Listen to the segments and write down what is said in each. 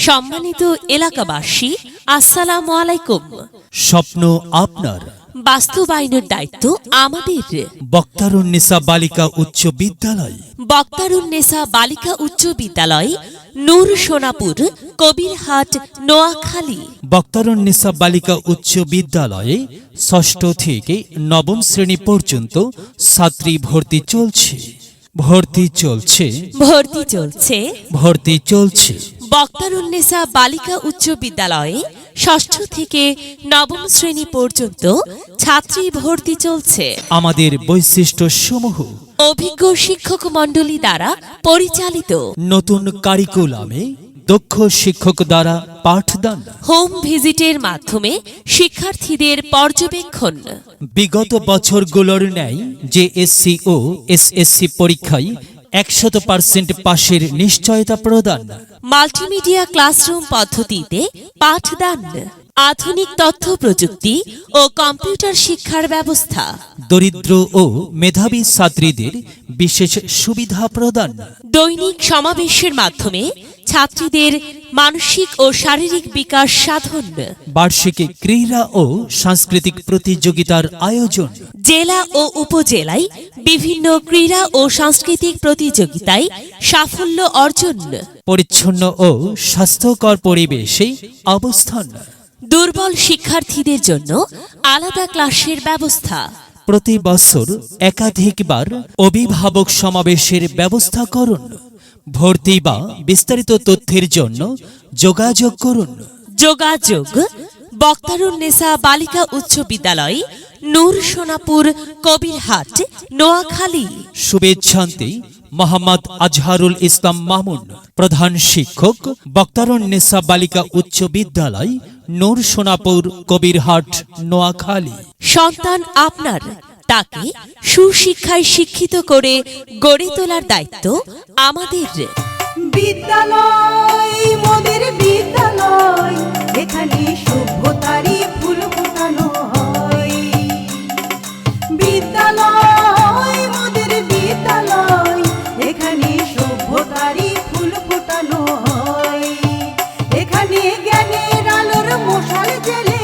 সম্মানিত এলাকাবাসী, আসসালামু আলাইকুম। স্বপ্ন আপনার, বাস্তবায়নের দায়িত্ব আমাদের। বক্তারুন্নেসা বালিকা উচ্চ বিদ্যালয়, বক্তারুন্নেসা বালিকা উচ্চ বিদ্যালয়, নূর সোনাপুর, কবিরহাট, নোয়াখালী। বক্তারুন্নেসা বালিকা উচ্চ বিদ্যালয়ে ষষ্ঠ থেকে নবম শ্রেণী পর্যন্ত ছাত্রী ভর্তি চলছে। বক্তারুন্নেসা বালিকা উচ্চ বিদ্যালয়ে ষষ্ঠ থেকে নবম শ্রেণী পর্যন্ত ছাত্রী ভর্তি চলছে। আমাদের বৈশিষ্ট্য সমূহ: অভিজ্ঞ শিক্ষক মণ্ডলী দ্বারা পরিচালিত, নতুন কারিকুলামে দক্ষ শিক্ষক দ্বারা পাঠদান, হোম ভিজিটের মাধ্যমে শিক্ষার্থীদের পর্যবেক্ষণ, বিগত বছরগুলোর ন্যায় জেএসসি ও এসএসসি পরীক্ষায় 100% পাশের নিশ্চয়তা প্রদান, মাল্টিমিডিয়া ক্লাসরুম পদ্ধতিতে পাঠদান, আধুনিক তথ্য প্রযুক্তি ও কম্পিউটার শিক্ষার ব্যবস্থা, দরিদ্র ও মেধাবী ছাত্রীদের বিশেষ সুবিধা প্রদান, দৈনিক সমাবেশের মাধ্যমে ছাত্রীদের মানসিক ও শারীরিক বিকাশ সাধন, বার্ষিক ক্রীড়া ও সাংস্কৃতিক প্রতিযোগিতার আয়োজন, জেলা ও উপজেলায় বিভিন্ন ক্রীড়া ও সাংস্কৃতিক প্রতিযোগিতায় সাফল্য অর্জন, পরিচ্ছন্ন ও স্বাস্থ্যকর পরিবেশে অবস্থান, দুর্বল শিক্ষার্থীদের জন্য আলাদা ক্লাসের ব্যবস্থা, প্রতি বছর একাধিকবার অভিভাবক সমাবেশের ব্যবস্থা করুন। ভর্তি বা বিস্তারিত তথ্যের জন্য যোগাযোগ করুন। যোগাযোগ: বক্তারুন্নেসা বালিকা উচ্চ বিদ্যালয়, নূর সোনাপুর, কবিরহাট, নোয়াখালী। শুভেচ্ছান্তে মোহাম্মদ আজহারুল ইসলাম মামুন, প্রধান শিক্ষক, বক্তারুন্নেসা বালিকা উচ্চ বিদ্যালয়, নূর সোনাপুর, কবিরহাট, নোয়াখালী। সন্তান আপনার, তাকে সুশিক্ষায় শিক্ষিত করে গড়ে তোলার দায়িত্ব আমাদের। বিদ্যালয় মোদের বিদ্যালয়, এখানে সভ্যতারই ফুল ফোটানো হয়। বিদ্যালয় মোদের বিদ্যালয়, এখানে সভ্যতারই ফুল ফোটানো হয়। এখানে জ্ঞানের আলোর মশাল জেলে,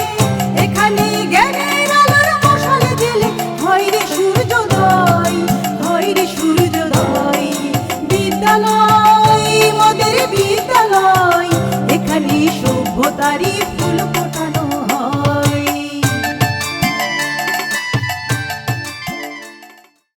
এখানে জ্ঞানের আলোর মশাল জেলে হয় রে সূর্যোদয়, হয় রে সূর্যোদয়। বিদ্যালয় মোদের বিদ্যালয়, এখানে সভ্যতারই